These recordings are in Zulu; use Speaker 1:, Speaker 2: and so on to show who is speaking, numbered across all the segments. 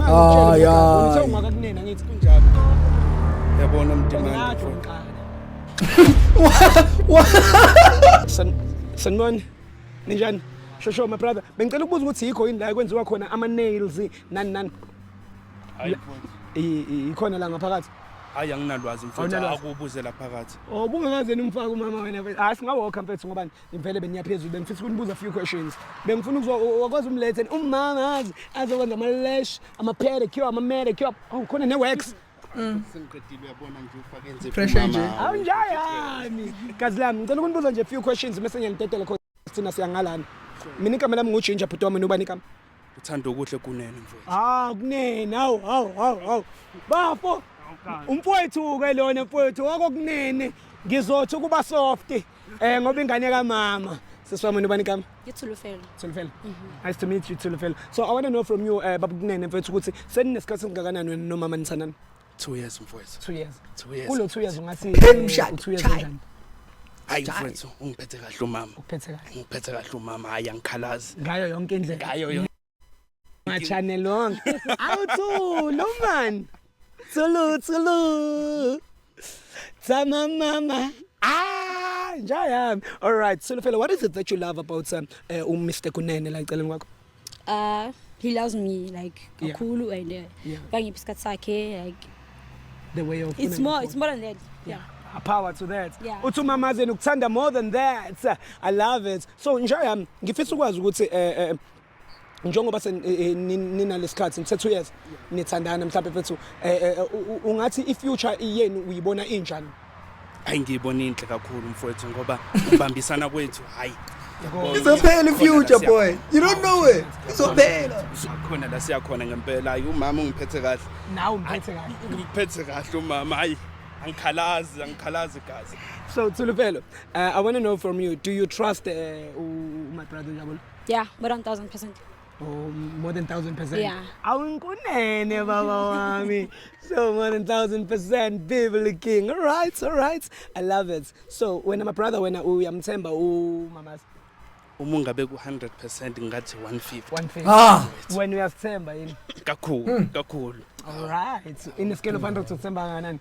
Speaker 1: Uthe ungakakunena ngithi kunjalo.
Speaker 2: Yabona Mtimandi.
Speaker 1: Sanibona. Ninjani? Shosho my brother. Bengicela ukubuza ukuthi yikho yini la kwenziwa khona ama nails nani.
Speaker 2: Hayi
Speaker 1: Ikhona la ngaphakathi.
Speaker 2: hayi anginalwazi mfowethu akubuze la phakathi.
Speaker 1: Oh bungakazeni umfaka umama wena. Singawalk mfethu ngoba ngivele beniyaphezulu bengifisa ukunibuza a few questions. Bengifuna ukwazi umlethe umama azokwenza ama lash, ama pedicure, ama manicure. Oh khona ne wax.
Speaker 2: Sengiqedile uyabona nje ufake enze
Speaker 3: Pressure nje.
Speaker 1: Awunjayani? Kazi lami ngicela ukunibuza nje a few questions bese ngiyanitetela khona sina siyangalana. Mina igama lami nguJinja bhuti wami nobani igama?
Speaker 2: uthanda okuhle kunene mfowethu.
Speaker 1: Kunene hawu. Bafo. Umfowethu ke lona mfowethu wakokunene ngizothi kuba soft ngoba ingane kaMama. Siswami nobani igama?
Speaker 4: Ngithulufela.
Speaker 1: Thulufela. Nice to meet you Thulufela. So I want to know from you babukunene mfowethu ukuthi seninesikhathi singakanani wena nomama nithandana?
Speaker 2: 2 years mfowethu.
Speaker 1: 2 years.
Speaker 2: 2 years.
Speaker 1: Kulo 2 years ungathi
Speaker 3: 2
Speaker 1: years kanjani?
Speaker 2: Hayi mfowethu ungiphethe kahle umama.
Speaker 1: Ukuphethe kahle.
Speaker 2: Ngiphethe kahle umama hayi angikhalazi.
Speaker 1: Ngayo yonke indlela.
Speaker 2: Ngayo yonke.
Speaker 1: Ma channel lonke. Awuthula man. Tsulu. Tama mama. Njayami. All right. Thulufela, what is it that you love about Mr. Kunene la eceleni kwakho?
Speaker 4: He loves me like
Speaker 1: Yeah.
Speaker 4: kakhulu and kangiphi isikhathi sakhe like
Speaker 1: The way of
Speaker 4: it's more than that. Yeah.
Speaker 1: Power to that.
Speaker 4: Yeah.
Speaker 1: Uthi umama zenu ukuthanda more than that. I love it. So njayami ngifisa ukwazi ukuthi njengoba nina lesikhathi nithe 2 years nithandana mhlawumbe mfethu ungathi ifuture yenu uyibona injani?
Speaker 2: Hayi ngiyibona inhle kakhulu mfowethu ngoba ubambisana kwethu hayi.
Speaker 3: Izophela future boy. You don't know it. Izophela.
Speaker 2: Khona la siyakhona ngempela hayi umama ungiphethe kahle.
Speaker 1: Nawe umphethe kahle.
Speaker 2: Ngiphethe kahle umama hayi angikhalazi gazi.
Speaker 1: So Thulufela, I want to know from you, do you trust my brother Njabula?
Speaker 4: Yeah, more than 1,000%.
Speaker 1: Oh, more than 1,000%.
Speaker 4: Yeah.
Speaker 1: Awunkunene baba wami. So more than 1,000% Bibli King. All right. I love it. So when my brother uyamthemba umama
Speaker 2: Umungabe ku 100% ngathi 150.
Speaker 1: 150. When uyasithemba yini?
Speaker 2: Kakhulu.
Speaker 1: All right. In a scale of 100 to themba kanani?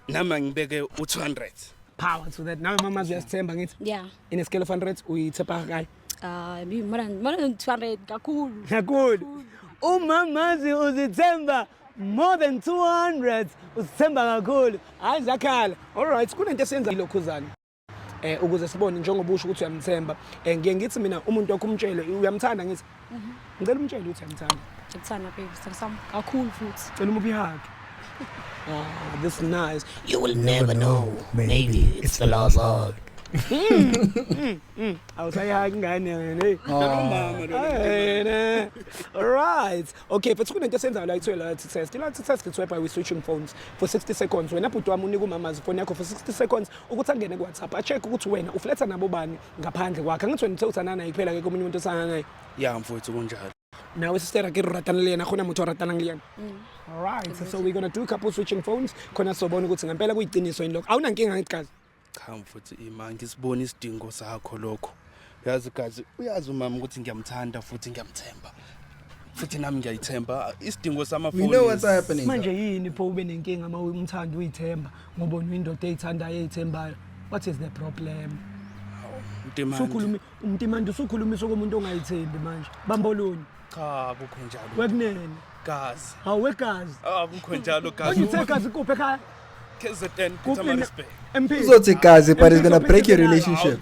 Speaker 2: Nama ngibeke u200.
Speaker 1: Power to that. Now mama uyasithemba ngithi.
Speaker 4: Yeah.
Speaker 1: In a scale of 100 uyithemba kai?
Speaker 4: More than 200 kakhulu.
Speaker 1: Kakhulu. Umama uzithemba more than 200. Usithemba kakhulu. Hayi zakhala. All right. Kunento esenza lokhuzana. Ukuze sibone njengoba usho ukuthi uyamthemba ngiye ngithi mina umuntu okumtshele uyamthanda ngithi ngicela umtshele ukuthi uyamthanda
Speaker 4: Ngithanda baby sami kakhulu futhi.
Speaker 1: cela umuphi hug. This is nice.
Speaker 5: You will never know. Maybe it's the last hug.
Speaker 1: Awusayihagi ngane wena hey. All right. Okay, but kunento esenzayo la ithiwe loyalty test. Loyalty test is whereby we switching phones for 60 seconds. Wena bhuti wami unika umama phone yakho for 60 seconds ukuthi angene ku WhatsApp a check ukuthi wena ufletha nabo bani ngaphandle kwakhe. Angithi wena uthandana naye kuphela ke komunye umuntu osana naye.
Speaker 2: Yeah mfowethu kunjalo.
Speaker 1: Nawe sister ke ratana lena khona umuntu oratana ngiliyana. All right. So we're going to do couple switching phones. Khona sobona ukuthi ngempela kuyiqiniso yini lokho. Awunankinga ngithi gazi.
Speaker 2: Cha mfowethu imanga isibona isidingo sakho lokho. Uyazi gazi uyazi umama ukuthi ngiyamthanda futhi ngiyamthemba. Futhi nami ngiyayithemba isidingo samafoni.
Speaker 3: We know what's happening.
Speaker 1: Manje yini pho ube nenkinga uma umthanda uyithemba ngobona indoda eyithandayo eyithembayo? What is the problem?
Speaker 2: Mtimandi.
Speaker 1: Umtimandi usukhulumisa komuntu ongayithembi manje. Bamboloni.
Speaker 2: Cha akukho njalo.
Speaker 1: Wekunene.
Speaker 2: Gazi.
Speaker 1: Awekazi.
Speaker 2: Akukho njalo gazi.
Speaker 1: Ongithe gazi kuphe ekhaya?
Speaker 2: KZN Pietermaritzburg.
Speaker 3: Uzothi gazi but it's going to break your relationship.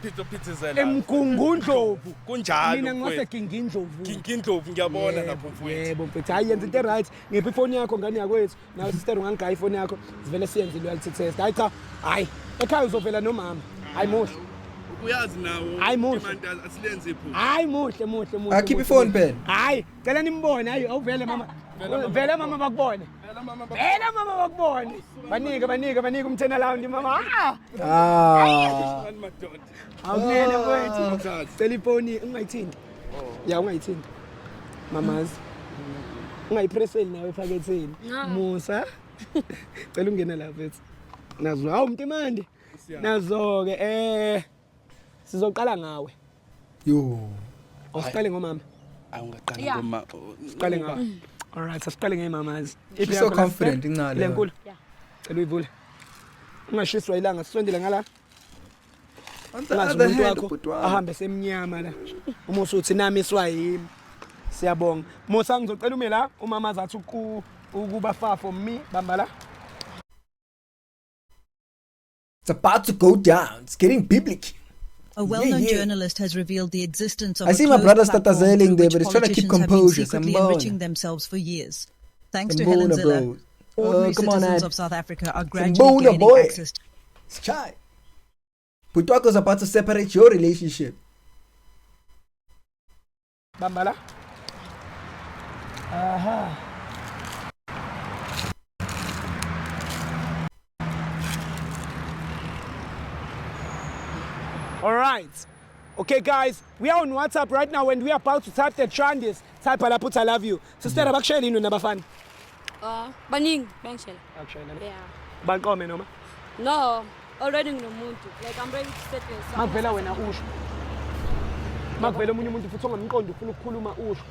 Speaker 1: Emgungundlovu.
Speaker 2: Kunjalo.
Speaker 1: Mina ngase Gingindlovu.
Speaker 2: Gingindlovu ngiyabona lapho mfowethu.
Speaker 1: Yebo mfethu hayi yenza into right. Ngiphi phone yakho ngani yakwethu? Nawe sister ungangigaya iphone yakho. Sivele siyenze loyalty test. Hayi cha. Hayi. Ekhaya uzovela nomama. Hayi muhle.
Speaker 2: Uyazi nawo.
Speaker 1: Hayi muhle.
Speaker 2: Asilenze iphupho.
Speaker 1: Hayi muhle.
Speaker 3: Keep your phone pen.
Speaker 1: Hayi, cela nimbone hayi awuvele mama. Vela mama bakubone. Vela mama bakubone. Banika umthena lawo ndi mama.
Speaker 2: Madoda.
Speaker 1: Awunene mfowethu. Cela iphone ungayithinti. Ya ungayithinti. Mamazi. Ungayipresseli nawe ephaketheni. Musa. Cela ungene la mfethu. Nazo hawu Mtimandi. Nazo ke sizoqala ngawe.
Speaker 3: Yo.
Speaker 1: Awuqale ngomama.
Speaker 2: Awungaqala ngoma.
Speaker 1: Siqale ngawe. All right, sasiqale ngeMamazi.
Speaker 3: She's so confident incane.
Speaker 1: Lenkulu.
Speaker 4: Yeah.
Speaker 1: Cela uyivule. Ungashiswa ilanga sisondele ngala.
Speaker 3: On the
Speaker 1: Ungazi
Speaker 3: other
Speaker 1: umuntu
Speaker 3: hand,
Speaker 1: wakho
Speaker 3: ubhuti
Speaker 1: ahambe semnyama la. Uma usuthi nami iswa yimi. Siyabonga. Musa ngizocela ume la uMamazi athi ukuba far from me bamba la.
Speaker 3: it's about to go down. It's getting biblical.
Speaker 6: A well-known
Speaker 3: yeah.
Speaker 6: journalist has revealed the existence of
Speaker 3: I
Speaker 6: a
Speaker 3: see my
Speaker 6: closed
Speaker 3: brother start
Speaker 6: platform
Speaker 3: azailing
Speaker 6: through
Speaker 3: there,
Speaker 6: which
Speaker 3: but he's trying to keep
Speaker 6: politicians have been
Speaker 3: composure,
Speaker 6: secretly
Speaker 3: Sambona.
Speaker 6: enriching themselves for years. Thanks to
Speaker 3: Sambona,
Speaker 6: Helen Ziller,
Speaker 3: bro.
Speaker 6: ordinary
Speaker 3: Come on,
Speaker 6: citizens
Speaker 3: Ad.
Speaker 6: of South Africa are gradually
Speaker 3: Sambona,
Speaker 6: gaining
Speaker 3: boy.
Speaker 6: access to
Speaker 3: It's shy. Butwako's about to separate your relationship.
Speaker 1: Bamba la. Aha. All right. Okay, guys, we are on WhatsApp right now and we are about to type the Chandis. Type ala put I love you. Sister abakshela ino nabafana.
Speaker 4: Baning, bangshela.
Speaker 1: Akshela.
Speaker 4: Yeah.
Speaker 1: Banqome noma.
Speaker 4: No, already nginomuntu. Like I'm ready to settle.
Speaker 1: Makuvela wena usho. Makuvela umunye umuntu futhi ongamqondi ufuna ukukhuluma usho.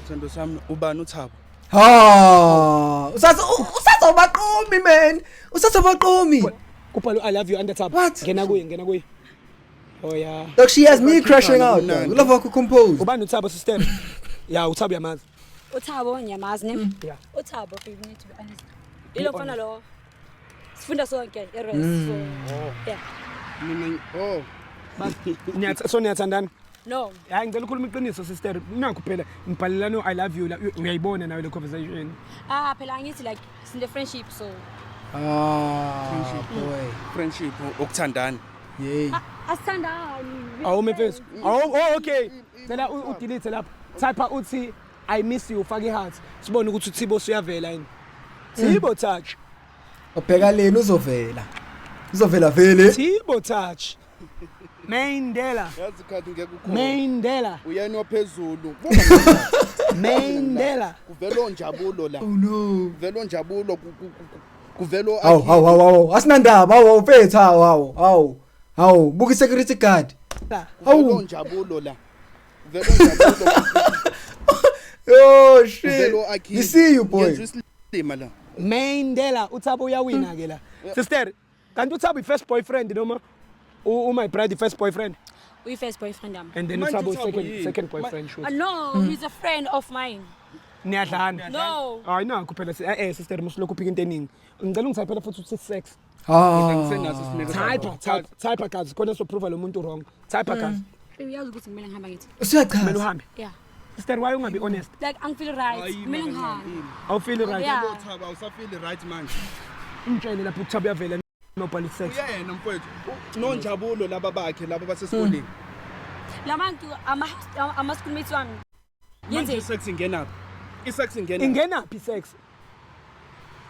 Speaker 2: Sithando sami ubani uThabo?
Speaker 3: Ah, usazobaqomi man. Usazobaqomi.
Speaker 1: Kubhala I love you under tab.
Speaker 3: What?
Speaker 1: Ngena kuye. Oh yeah.
Speaker 3: Look, she has me crashing out. Love how to compose.
Speaker 1: Ubani uThabo sister? Yeah, uThabo yamazi.
Speaker 4: Uthabo ngiyamazi ne?
Speaker 1: Yeah.
Speaker 4: Uthabo baby need to be honest. Ilo mfana lo. Sifunda sonke i-rest. So yeah.
Speaker 2: Mina
Speaker 1: So niyathandana?
Speaker 4: No.
Speaker 1: Hayi ngicela ukukhuluma iqiniso sister. Nakho phela ngibhalelana I love you la uyayibona nawe le conversation.
Speaker 4: Phela ngithi like sinde friendship so.
Speaker 3: Ah, boy.
Speaker 2: friendship okuthandana.
Speaker 3: Yay.
Speaker 4: Asithandani.
Speaker 1: Awume mfethu. Oh okay. Cela udelete lapha. Type uthi I miss you ufake iheart. Sibone ukuthi uThibo usuyavela yini. Thibo touch.
Speaker 3: Ubheka leni uzovela. Uzovela vele.
Speaker 1: Thibo touch. Mandela.
Speaker 2: Yazi khathi ngeke ukhona.
Speaker 1: Mandela.
Speaker 2: Uyena ophezulu.
Speaker 1: Mandela.
Speaker 2: Kuvela onjabulo la.
Speaker 3: Oh no.
Speaker 2: Kuvela onjabulo kuvela
Speaker 3: Hawu. Asinandaba. Hawu mfethu hawu. Hawu, buka security guard.
Speaker 2: Kuvela onjabulo la. Kuvela onjabulo.
Speaker 3: Oh shit.
Speaker 2: Kuvela Akhili.
Speaker 3: You see you boy.
Speaker 2: Ngezwe isilima la.
Speaker 1: Mandela uThabo uyawina ke la. Sister, kanti uThabo first boyfriend noma my brother first boyfriend
Speaker 4: We first boyfriend am.
Speaker 1: and then
Speaker 2: Manje
Speaker 1: uThabo
Speaker 2: uThabo
Speaker 1: second boyfriend shoot.
Speaker 4: No, he's a friend of mine.
Speaker 1: Niyadlana.
Speaker 4: No.
Speaker 1: Hayi na kuphela sister musilokhu uphika into eningi. Ngicela ungitypela futhi uthi sex.
Speaker 2: Ngisenazo sineke.
Speaker 1: Type guys khona so prove lo muntu wrong. Type guys.
Speaker 4: Uyazi ukuthi ngimele ngihamba ngithi.
Speaker 1: Kumele
Speaker 3: Usuyachaza.
Speaker 1: uhambe.
Speaker 4: Yeah.
Speaker 1: Sister why ungabe honest?
Speaker 4: Like I'm feeling right. Ngimele ngihamba.
Speaker 1: Awu feel right.
Speaker 4: Yeah.
Speaker 2: Uthaba usafeel right manje.
Speaker 1: Umtshele lapho uThabo uyavela nobhala sex.
Speaker 2: Uyena mfowethu. Nonjabulo laba bakhe laba basesikoleni.
Speaker 4: Labantu ama schoolmates wami.
Speaker 2: Manje
Speaker 4: Yenze
Speaker 2: isex ingenaphi? Isex ingenaphi?
Speaker 1: Ingenaphi sex?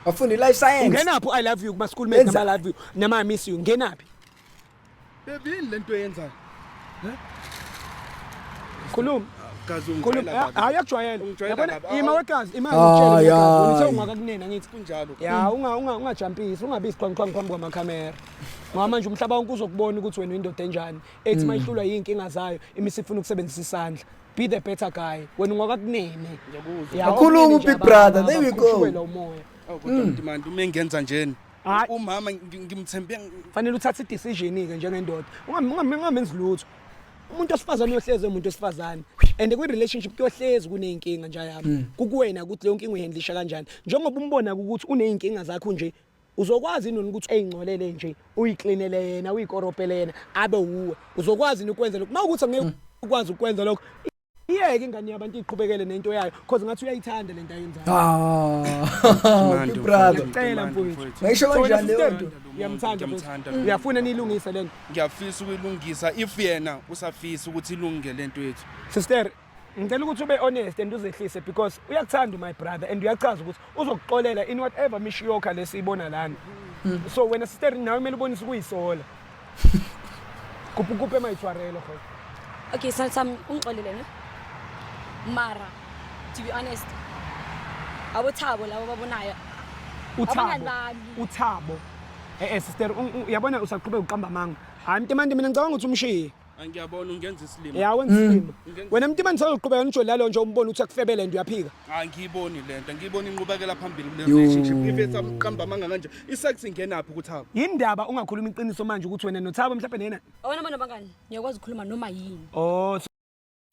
Speaker 3: Bafuni life science.
Speaker 1: Ungenaphi I love you kuma schoolmates nama love you nama I miss you ngenaphi?
Speaker 2: Bebini lento yenzayo.
Speaker 1: Khuluma.
Speaker 2: Gazi
Speaker 1: Khuluma. Hayi akujwayela.
Speaker 2: Ungijwayela
Speaker 1: Yabona
Speaker 2: kabi.
Speaker 1: ima wekazi imali
Speaker 3: Ah,
Speaker 1: ngitshela
Speaker 3: yeah.
Speaker 1: ngithe ungakakunena ngithi
Speaker 2: kunjalo.
Speaker 1: ya ungajampisi ungabi isiqhwanqhwanqa phambi kwamakhamera. Ngoba manje umhlaba wonke uzokubona ukuthi wena indoda enjani. Ethi mayihlulwa yinkinga zayo imisi ifuna ukusebenzisa isandla. Be the better guy. Wena ungakakunene. Ya,
Speaker 3: Akhuluma
Speaker 1: nje
Speaker 3: Big brother, there we go.
Speaker 1: bakhushulelwa umoya.
Speaker 2: Kodwa manje uma engenza njeni.
Speaker 1: Hayi.
Speaker 2: Umama ngimthembe
Speaker 1: Fanele uthathe i-decision ke njengendoda. Ungamenzi lutho. Umuntu osifazane uyohleze umuntu osifazane. And kwi-relationship kuyohlezi kuneyinkinga nje yami. Kukuwena ukuthi leyo nkinga uyihandlisha kanjani. Njengoba umbona ukuthi uneyinkinga zakho nje uzokwazi nini ukuthi eyingcolele nje uyiklinele yena uyikoropele yena abe uwe. Uzokwazi ukwenza lokho. Mawukuthi angeke ukwazi ukwenza lokho. Iyeke ingane yabantu iqhubekele nento yayo because ngathi uyayithanda lento ayenzayo.
Speaker 3: Big brother.
Speaker 1: Cela mfowethu.
Speaker 3: Ngisho kanjani leyo nto?
Speaker 1: Uyamthanda
Speaker 2: Ngiyamthanda.
Speaker 1: mfowethu. Uyafuna nilungise lento.
Speaker 2: ngiyafisa ukuyilungisa if yena usafisa ukuthi ilunge lento yethu.
Speaker 1: Sister, ngicela ukuthi ube honest and uzehlise because uyakuthanda my brother and uyachaza ukuthi uzokuxolela in whatever mishiyoka lesiyibona lana. So wena sister nawe kumele ubonise ukuyisola. Kuphe mayithwarelo khona.
Speaker 4: Okay, Sam ungixolele ne? Mara to be honest. Abothabo labo babonayo.
Speaker 1: Uthabo. Sister uyabona usaqhubeka uqamba manga. Hayi mntemande mina ngicabanga ukuthi umshiye.
Speaker 2: Angiyabona ungenza isilimo.
Speaker 1: Ya wenza isilimo. Wena Mtimani sawuqhubeka nijolalo nje umbona uthi akufebele nje uyaphika.
Speaker 2: Angiyiboni lento, ngiyibona inqubekela phambili kule
Speaker 3: Yo.
Speaker 2: relationship. If amqamba manga kanje, isex ingenaphi kuThabo?
Speaker 1: Yindaba ungakhuluma iqiniso manje ukuthi wena noThabo mhlawumbe nena.
Speaker 4: Awona abantu abangani ngiyakwazi ukukhuluma noma yini.
Speaker 1: Oh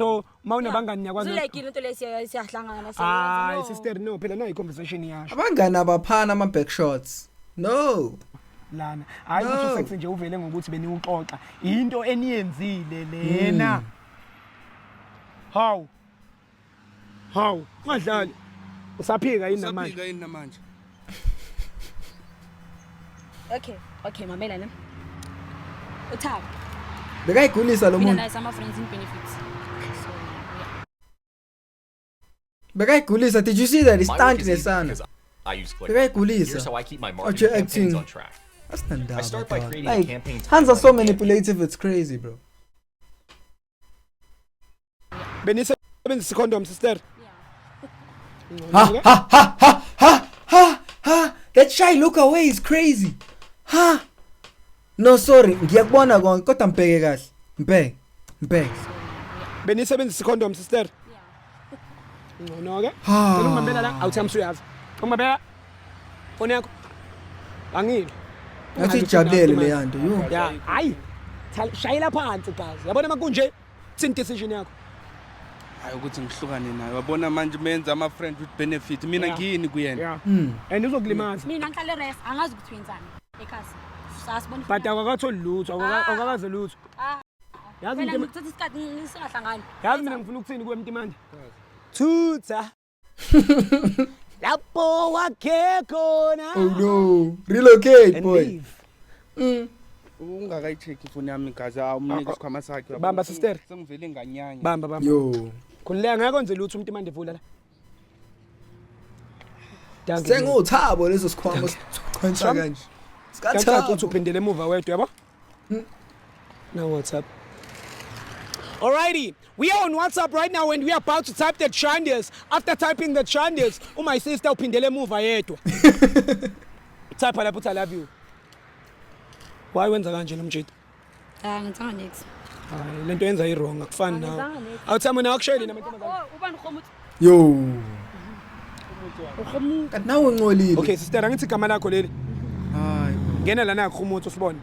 Speaker 1: so mawunabangani yakwazi.
Speaker 4: Like into lesiyahlangana
Speaker 1: Hayi sister no phela nayi conversation yasho.
Speaker 3: Abangani abaphana ama-back shots. No.
Speaker 1: Lana hayi ukuthi sex nje uvele ngokuthi beniuxoxa into eniyenzile lena how ngadlali usaphika yini namanje
Speaker 2: Usaphika yini namanje?
Speaker 4: Okay mamela ne uThabo
Speaker 3: Bekayigulisa lo
Speaker 4: mina
Speaker 3: muntu.
Speaker 4: naye sama friends in benefits so
Speaker 3: Bekayigulisa. Did you see that? He
Speaker 7: My
Speaker 3: stunned
Speaker 7: work is
Speaker 3: the
Speaker 7: easy
Speaker 3: son.
Speaker 7: because I use
Speaker 3: The guy
Speaker 7: ClickFunnels.
Speaker 3: Gulisa.
Speaker 7: Here's how I keep my
Speaker 3: What
Speaker 7: marketing
Speaker 3: you're
Speaker 7: campaigns
Speaker 3: acting.
Speaker 7: on track.
Speaker 3: That's not
Speaker 7: I start by creating a
Speaker 3: like,
Speaker 7: campaign
Speaker 3: hands are so
Speaker 7: timeline.
Speaker 3: manipulative, it's crazy, bro.
Speaker 1: benisebenzisa condom sister
Speaker 3: That shy look away is crazy. No, sorry. Ngiyakubona konke kodwa mbheke kahle. Mbheke.
Speaker 1: benisebenzisa condom sister no ke ngicela ungibambela la awuthi amsuyazi ungibambela phone yakho angile
Speaker 3: Ngathi ijabulele le yanto. Yo.
Speaker 1: ya hayi shayela phansi gazi yabona makunje tsin decision yakho
Speaker 2: Hayi ukuthi ngihlukane naye. Wabona manje menza ama friend with benefit. Mina
Speaker 1: Yeah.
Speaker 2: ngiyini kuyena?
Speaker 1: ya and uzokulimaza
Speaker 4: mina ngihlale rest angazi ukuthi wenzani ekhasi sasibona
Speaker 1: but awakatholi lutho awakaze lutho yazi
Speaker 4: phela
Speaker 1: into
Speaker 4: ngikuthatha isikhathi singahlangani
Speaker 1: yazi mina ngifuna ukuthini kuwe Mtimandi thutha lapho wakhe khona
Speaker 3: Oh no. Relocate,
Speaker 1: and
Speaker 3: boy.
Speaker 1: leave
Speaker 2: Ungakayicheck ifoni yami gazi awumnika isikhwama sakhe.
Speaker 1: Bamba, sister.
Speaker 2: Sengivele nganyanya.
Speaker 1: bamba
Speaker 3: Yo.
Speaker 1: khuleka ngakwenze lutho Mtimandi vula la danke
Speaker 3: Senguthabo leso sikhwama sikhonsa kanje.
Speaker 1: Kanti uthi
Speaker 3: Sikathabo.
Speaker 1: uphindele emuva wedwa yabo now WhatsApp. Alrighty, we are on WhatsApp right now and we are about to type the Chanders. After typing the Chanders, my sister uphindele emuva yedwa. Type lapho uthi I love you. Why wenza kanje lo mjito?
Speaker 4: ngithanga next
Speaker 1: Hayi lento yenza i wrong akufani nawe.
Speaker 4: Angizange next.
Speaker 1: Awuthama nawe akushayeli namantombazane.
Speaker 4: ubani khomuthi
Speaker 3: Yo.
Speaker 4: ukhomuthi
Speaker 3: Kanti nawe unqolile.
Speaker 1: Okay sister angithi igama lakho leli.
Speaker 3: Hayi.
Speaker 1: Ngena lana khumutho sibone.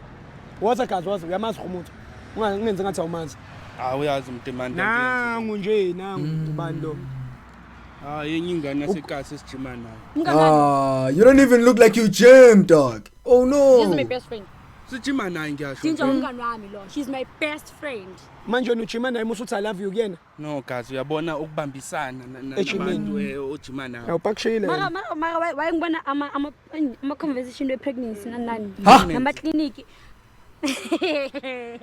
Speaker 1: Waza gazi wazi uyamazi khumutho. Ungenze ngathi awumazi.
Speaker 2: Uyazi Mtimandi.
Speaker 1: Nangu nje nangu ubani lo.
Speaker 2: Hayi enye ingane yasekasi esijima nayo.
Speaker 3: You don't even look like you gym, dog. Oh
Speaker 4: she's my
Speaker 3: no.
Speaker 4: best friend
Speaker 2: Sijima naye ngiyasho.
Speaker 4: since umngani wami lo she's my best friend
Speaker 1: Manje wena ujima naye musuthi I love you kuyena.
Speaker 2: No gazi uyabona ukubambisana
Speaker 1: Ejimini.
Speaker 2: ojima nayo.
Speaker 1: Awupakishile.
Speaker 4: mara wayengibona ama conversation we pregnancy nani
Speaker 3: Ha?
Speaker 4: nama clinic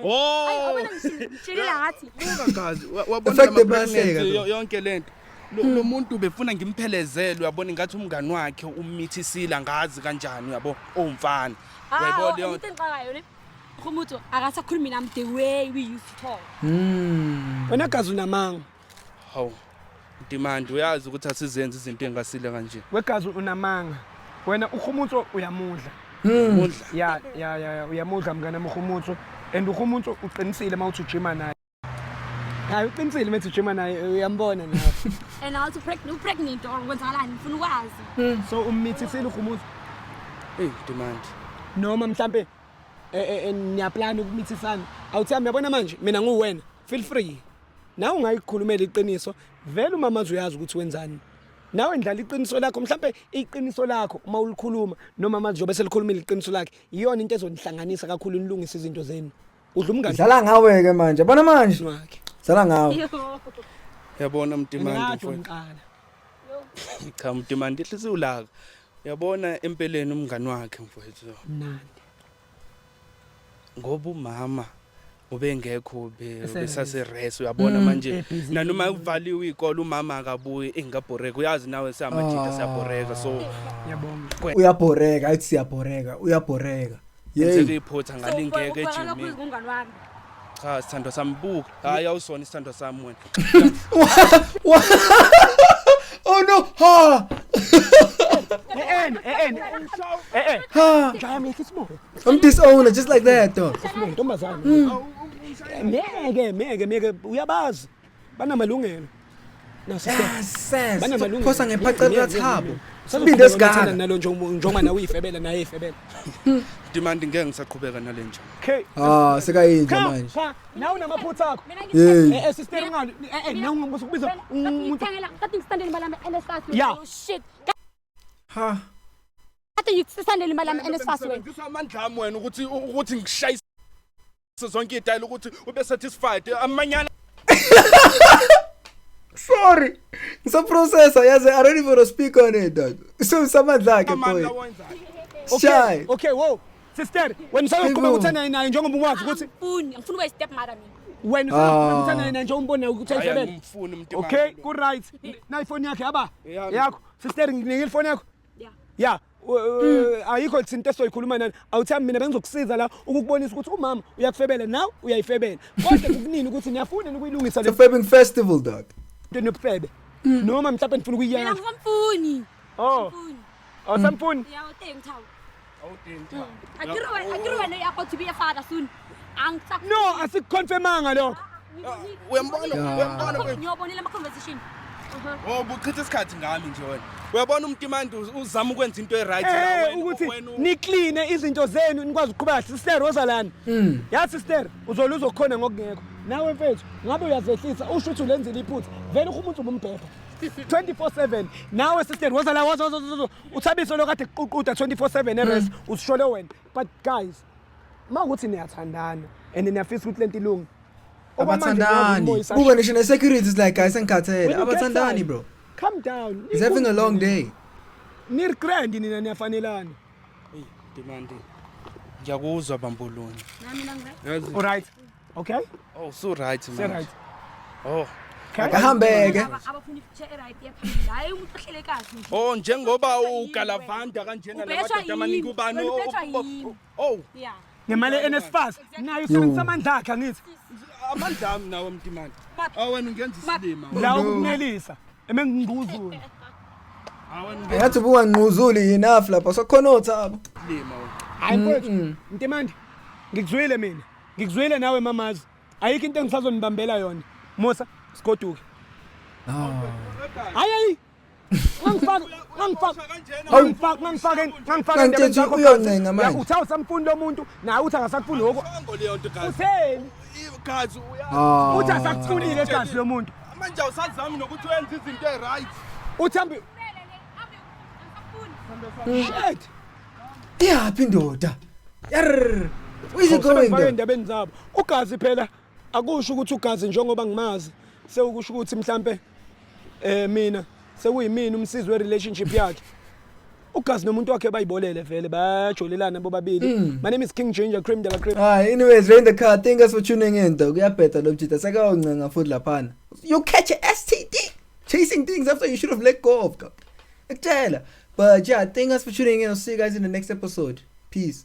Speaker 2: Oh!
Speaker 4: awubona ngishilila ngathi
Speaker 2: Buka gazi wabona
Speaker 3: Affected
Speaker 2: ama
Speaker 3: bayaseka,
Speaker 2: pregnancy,
Speaker 3: though.
Speaker 2: yonke lento. Lo muntu befuna ngimphelezele uyabona ngathi umngani wakhe umithisila ngazi kanjani uyabo owumfana. Uyayibona leyo
Speaker 4: into engiqakayo ne khomuthi akasakhulumi nami the way we used to talk
Speaker 1: Wena gazi unamanga.
Speaker 2: hawu. Demand uyazi ukuthi asizenze izinto engasile kanje.
Speaker 1: Wegazi unamanga. Wena ukhumutho uyamudla.
Speaker 2: Mudla.
Speaker 1: Ya uyamudla mngana ukhumutho and ukhumutho uqinisile mawuthi ujima naye. Hayi uqinisile methi ujima naye uyambona nawe.
Speaker 4: and also pregnant or kwenzakalani ngifuna ukwazi
Speaker 1: So ummithisile ukhumutho
Speaker 2: Hey demand.
Speaker 1: noma mhlambe niyaplana ukumithisana. Awuthi yabona manje mina nguwena. Feel free. Nawe ungayikhulumela iqiniso. Vele umamazi uyazi ukuthi wenzani. Nawe ndlala iqiniso lakho mhlambe iqiniso lakho uma ulikhuluma noma manje jobe selikhulumile iqiniso lakhe iyona into ezonihlanganisa kakhulu nilungisa izinto zenu. Udla umngani
Speaker 3: Dlala ngawe ke manje. Bona manje.
Speaker 1: wakhe.
Speaker 3: Dlala ngawe.
Speaker 2: Yabona Mtimandi
Speaker 1: Ngathi
Speaker 2: mfowethu.
Speaker 1: ngiqala.
Speaker 2: Cha Mtimandi ihlisi ulaka. Yabona empeleni umngani wakhe mfowethu.
Speaker 1: Mnandi.
Speaker 2: Ngoba umama ubengekho
Speaker 1: Ese-
Speaker 2: besase rest uyabona manje
Speaker 1: busy.
Speaker 2: nanoma uvaliwe ikolo umama akabuyi engabhoreka uyazi nawe samajita siyabhoreka so
Speaker 1: Ngiyabonga.
Speaker 3: Uyabhoreka, ayithi siyabhoreka. Uyabhoreka.
Speaker 2: yenzeke
Speaker 3: Yey.
Speaker 2: iphotha ngalingeke ejimini
Speaker 4: ngumngani wami
Speaker 2: cha sithandwa sami buka hayi awusona isithandwa sami wena
Speaker 3: Oh no. Ha.
Speaker 1: Ha. Jaya methisa isimo.
Speaker 3: I'm disowner just like that, dog.
Speaker 1: Ntombazana. meke uyabazi banamalungelo no sister
Speaker 3: Yes,
Speaker 1: Banamalungelo.
Speaker 3: phosa ngephaqeni
Speaker 1: Miyeke,
Speaker 3: kaThabo.
Speaker 1: Sazoqhubeka
Speaker 3: Sibinde
Speaker 1: ukuthanda
Speaker 3: sigana.
Speaker 1: nalo njengoba nawe uyifebela naye ifebela
Speaker 2: Demand ngeke ngisaqhubeka nale nje.
Speaker 1: okay
Speaker 3: Ah, sekayinja manje.
Speaker 1: cha nawe unamaphutha akho
Speaker 3: Hey.
Speaker 1: sister ungali nawe ungambuza ukubiza umuntu
Speaker 4: kade ngisitandele imali yami NSFAS
Speaker 1: Yeah.
Speaker 4: shit
Speaker 3: Ha.
Speaker 4: kade ngisitandele imali yami NSFAS wena
Speaker 2: Ngizwa amandla ami wena ukuthi ngishayise zonke idayile ukuthi ube satisfied. Amanyala
Speaker 3: Sorry. Ngisaprocessa yazi I don't even speak on it dog. So samandla ke
Speaker 2: amandla
Speaker 3: boy.
Speaker 2: wenza.
Speaker 3: Shy.
Speaker 1: okay wo sister wena usayoqhubeka ukuthanda naye njengoba ungwazi ukuthi
Speaker 4: ngifuna ukuba i-step mother mina
Speaker 1: wena usayoqhubeka ukuthanda naye njengoba umbona ukuthi ayifebela
Speaker 2: Ayangifuni umuntu.
Speaker 1: okay ku right na ifoni yakhe yaba
Speaker 2: Yami.
Speaker 1: yakho sister nginikile ifoni yakho
Speaker 4: yeah
Speaker 1: ya ayikho thinto esizoyikhuluma nani awuthami mina bengizokusiza la ukukubonisa ukuthi umama uyakufebela nawe uyayifebela kodwa kukunini ukuthi niyafuna ukuyilungisa
Speaker 3: It's a
Speaker 1: le
Speaker 3: fapping festival dog.
Speaker 1: nto nobufebe noma mhlawumbe nifuna
Speaker 4: mina
Speaker 1: ukuyiyaka
Speaker 4: ngisamfuni
Speaker 1: oh awusamfuni
Speaker 4: yawuteng thawu
Speaker 2: Awudinta.
Speaker 4: akiri wena yakho to be a father soon
Speaker 1: no asikuconfirmanga lokho
Speaker 2: Uyambona
Speaker 4: ngiyobonile ama-conversation
Speaker 2: Oh, buchitha isikhathi ngami nje wena. Uyabona umntimandi uzama ukwenza into eright la wena.
Speaker 1: ukuthi nikline izinto zenu nikwazi ukuqhubeka sister Rosalani ya sister uzola uzokhona ngokungekho nawe mfethu ngabe uyazehlisa usho ukuthi ulenzile iphutha vele umuntu umbhepha 24/7 nawe sister Rosalani uthabiso lokade kuququda 24/7 erest usishole wena but guys mawukuthi niyathandana and niyafisa ukuthi lento ilunge
Speaker 3: Abathandani. Kube ngisho ne-security is like guys engikhathele.
Speaker 1: When you get
Speaker 3: Abathandani
Speaker 1: time,
Speaker 3: bro.
Speaker 1: calm down
Speaker 3: He's having a long day.
Speaker 1: nirgrand nina niyafanelana
Speaker 2: Hey, demand. Ngiyakuzwa bambuluni.
Speaker 4: nami nangibe
Speaker 2: Yazi.
Speaker 1: all right okay
Speaker 2: Oh, so right
Speaker 1: say
Speaker 2: man.
Speaker 1: right
Speaker 2: Oh.
Speaker 3: Akahambeke.
Speaker 4: abafuna i-future e-right yaphambili hayi umuntu ohlele kazi nje
Speaker 2: Oh, njengoba ugalavanda kanjena
Speaker 4: Ubheshwa
Speaker 2: lamadoda amaningi
Speaker 4: yini?
Speaker 2: ubani.
Speaker 4: Wena ubheshwa yini?
Speaker 2: Oh,
Speaker 4: yeah
Speaker 1: ngemali eNSFAS nayo usebenzisa amandla akhe angithi
Speaker 2: amandla ami nawe mntimandi. Wena ungenza isilima.
Speaker 1: la ukunelisa emengingquzula
Speaker 2: Wena
Speaker 3: Yathi buka ngquzuli enough lapha sokhona uThabo.
Speaker 2: isilima.
Speaker 1: hayi mfethu Ntimandi ngikuzwile mina ngikuzwile nawe mamazi ayikho into engisazonibambela yona Musa sigoduke hayi ngangifaka
Speaker 3: Kanti uyoncenga manje.
Speaker 1: uthawu samfuni lo muntu naye uthi akasakufuni lokho
Speaker 2: Ngo leyo nto gazi.
Speaker 1: utheni
Speaker 2: Gazi
Speaker 1: uthi asakufunile egazi lo muntu
Speaker 2: manje awusazami nokuthi wenze izinto eright.
Speaker 1: uthambi shit
Speaker 3: Iyaphi indoda? Yar. Where is it going
Speaker 1: Awusebenzifake
Speaker 3: there?
Speaker 1: endabeni zabo ugazi phela akusho ukuthi ugazi njengoba ngimazi sewukusho ukuthi mhlambe mina sekuyimini umsizi we-relationship yakhe ugazi nomuntu wakhe bayibolele vele bayajolelana bobabili my name is King Ginger Cream de la Cream
Speaker 3: Anyways, rain the car. Thank us for tuning in dog. Kuyabhetha lo mjita sekawuncenga futhi laphana. You catch a STD. Chasing things after you should have let go of dog. Ekutshela. But yeah, thank us for tuning in. I'll see you guys in the next episode. Peace.